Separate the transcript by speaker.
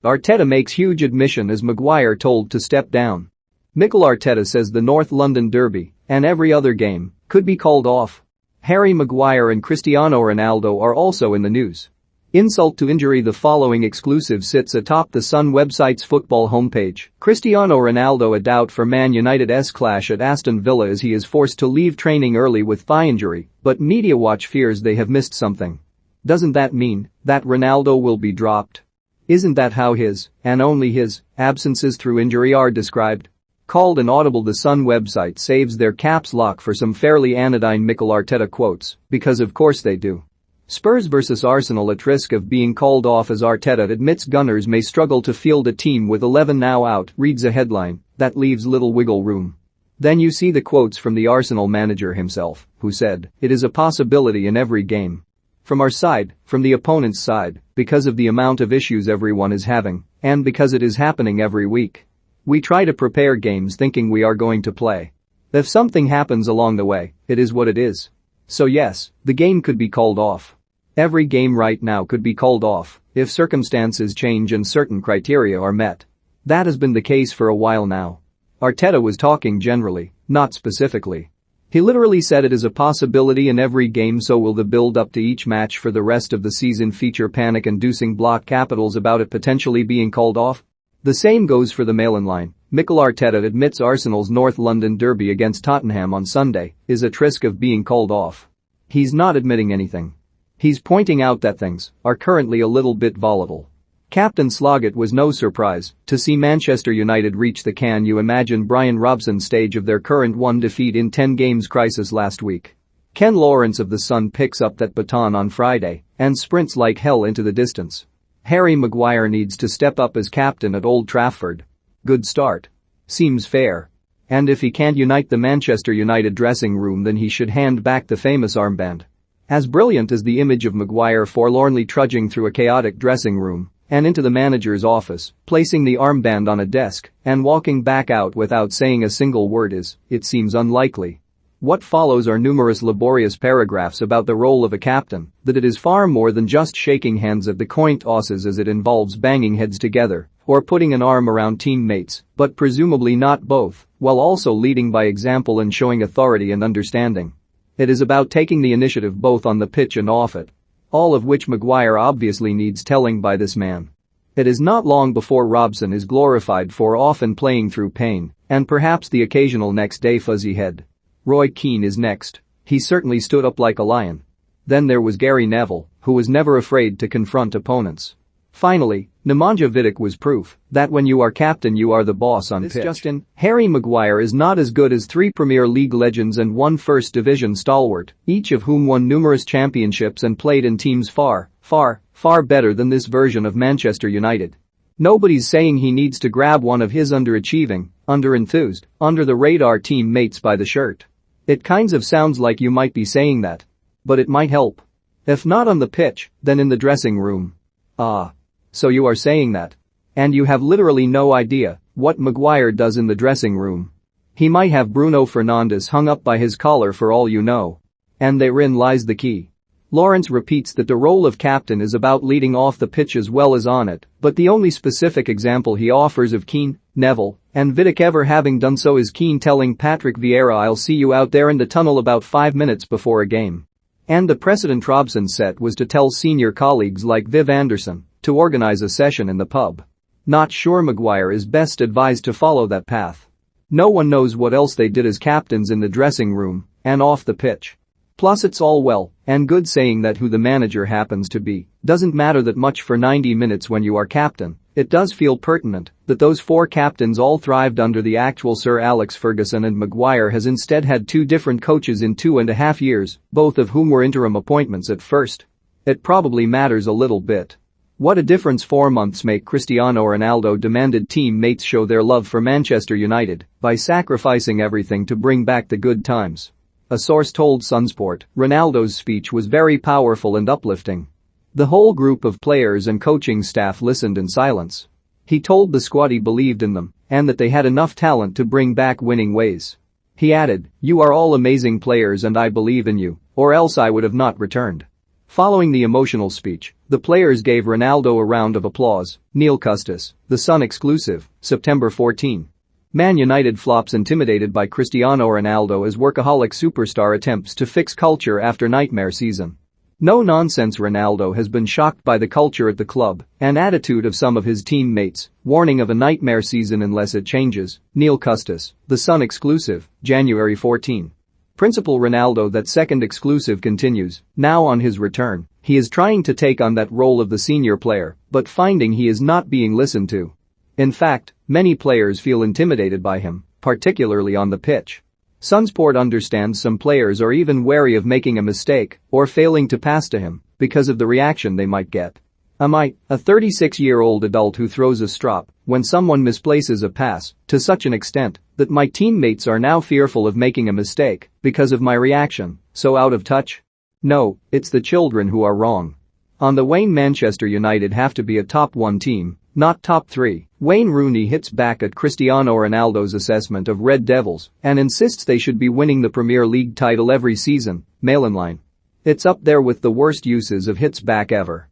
Speaker 1: Arteta makes huge admission as Maguire told to step down. Mikel Arteta says the North London derby, and every other game, could be called off. Harry Maguire and Cristiano Ronaldo are also in the news. Insult to injury. The following exclusive sits atop the Sun website's football homepage. Cristiano Ronaldo a doubt for Man United's clash at Aston Villa as he is forced to leave training early with thigh injury, but Media Watch fears they have missed something. Doesn't that mean that Ronaldo will be dropped? Isn't that how his, and only his, absences through injury are described? Called an audible, the Sun website saves their caps lock for some fairly anodyne Mikel Arteta quotes, because of course they do. Spurs vs Arsenal at risk of being called off as Arteta admits Gunners may struggle to field a team with 11 now out, reads a headline that leaves little wiggle room. Then you see the quotes from the Arsenal manager himself, who said, "It is a possibility in every game. From our side, from the opponent's side, because of the amount of issues everyone is having, and because it is happening every week. We try to prepare games thinking we are going to play. If something happens along the way, it is what it is. So yes, the game could be called off. Every game right now could be called off if circumstances change and certain criteria are met. That has been the case for a while now." Arteta was talking generally, not specifically. He literally said it is a possibility in every game. So will the build-up to each match for the rest of the season feature panic-inducing block capitals about it potentially being called off? The same goes for the Mail-in line. Mikel Arteta admits Arsenal's North London derby against Tottenham on Sunday is at risk of being called off. He's not admitting anything. He's pointing out that things are currently a little bit volatile. Captain Sloggett was no surprise to see Manchester United reach the "can you imagine Brian Robson" stage of their current 1 defeat in 10 games crisis last week. Ken Lawrence of The Sun picks up that baton on Friday and sprints like hell into the distance. Harry Maguire needs to step up as captain at Old Trafford. Good start. Seems fair. And if he can't unite the Manchester United dressing room, then he should hand back the famous armband. As brilliant as the image of Maguire forlornly trudging through a chaotic dressing room and into the manager's office, placing the armband on a desk and walking back out without saying a single word is, it seems unlikely. What follows are numerous laborious paragraphs about the role of a captain, that it is far more than just shaking hands at the coin tosses, as it involves banging heads together or putting an arm around teammates, but presumably not both, while also leading by example and showing authority and understanding. It is about taking the initiative both on the pitch and off it. All of which Maguire obviously needs telling by this man. It is not long before Robson is glorified for often playing through pain and perhaps the occasional next day fuzzy head. Roy Keane is next. He certainly stood up like a lion. Then there was Gary Neville, who was never afraid to confront opponents. Finally, Nemanja Vidic was proof that when you are captain you are the boss on pitch. Justin, Harry Maguire is not as good as 3 Premier League legends and 1 First Division stalwart, each of whom won numerous championships and played in teams far, far, far better than this version of Manchester United. Nobody's saying he needs to grab one of his underachieving, under-enthused, under-the-radar teammates by the shirt. It kinds of sounds like you might be saying that. But it might help. If not on the pitch, then in the dressing room. Ah. So you are saying that. And you have literally no idea what Maguire does in the dressing room. He might have Bruno Fernandes hung up by his collar for all you know. And therein lies the key. Lawrence repeats that the role of captain is about leading off the pitch as well as on it, but the only specific example he offers of Keane, Neville, and Vidic ever having done so is Keane telling Patrick Vieira, "I'll see you out there in the tunnel" about 5 minutes before a game. And the precedent Robson set was to tell senior colleagues like Viv Anderson to organize a session in the pub. Not sure Maguire is best advised to follow that path. No one knows what else they did as captains in the dressing room and off the pitch. Plus it's all well and good saying that who the manager happens to be doesn't matter that much for 90 minutes when you are captain. It does feel pertinent that those 4 captains all thrived under the actual Sir Alex Ferguson, and Maguire has instead had 2 different coaches in 2.5 years, both of whom were interim appointments at first. It probably matters a little bit. What a difference 4 months make. Cristiano Ronaldo demanded teammates show their love for Manchester United by sacrificing everything to bring back the good times. A source told Sunsport, Ronaldo's speech was very powerful and uplifting. The whole group of players and coaching staff listened in silence. He told the squad he believed in them and that they had enough talent to bring back winning ways. He added, "You are all amazing players and I believe in you, or else I would have not returned." Following the emotional speech, the players gave Ronaldo a round of applause. Neil Custis, The Sun exclusive, September 14. Man United flops intimidated by Cristiano Ronaldo as workaholic superstar attempts to fix culture after nightmare season. No nonsense. Ronaldo has been shocked by the culture at the club and attitude of some of his teammates, warning of a nightmare season unless it changes. Neil Custis, The Sun exclusive, January 14. Principal Ronaldo. That second exclusive continues. Now on his return, he is trying to take on that role of the senior player, but finding he is not being listened to. In fact, many players feel intimidated by him, particularly on the pitch. Sunsport understands some players are even wary of making a mistake or failing to pass to him because of the reaction they might get. Am I, a 36-year-old adult who throws a strop when someone misplaces a pass to such an extent that my teammates are now fearful of making a mistake because of my reaction, so out of touch? No, it's the children who are wrong. On the Wayne, Manchester United have to be a top 1 team, not top 3. Wayne Rooney hits back at Cristiano Ronaldo's assessment of Red Devils and insists they should be winning the Premier League title every season. Mail Online. It's up there with the worst uses of hits back ever.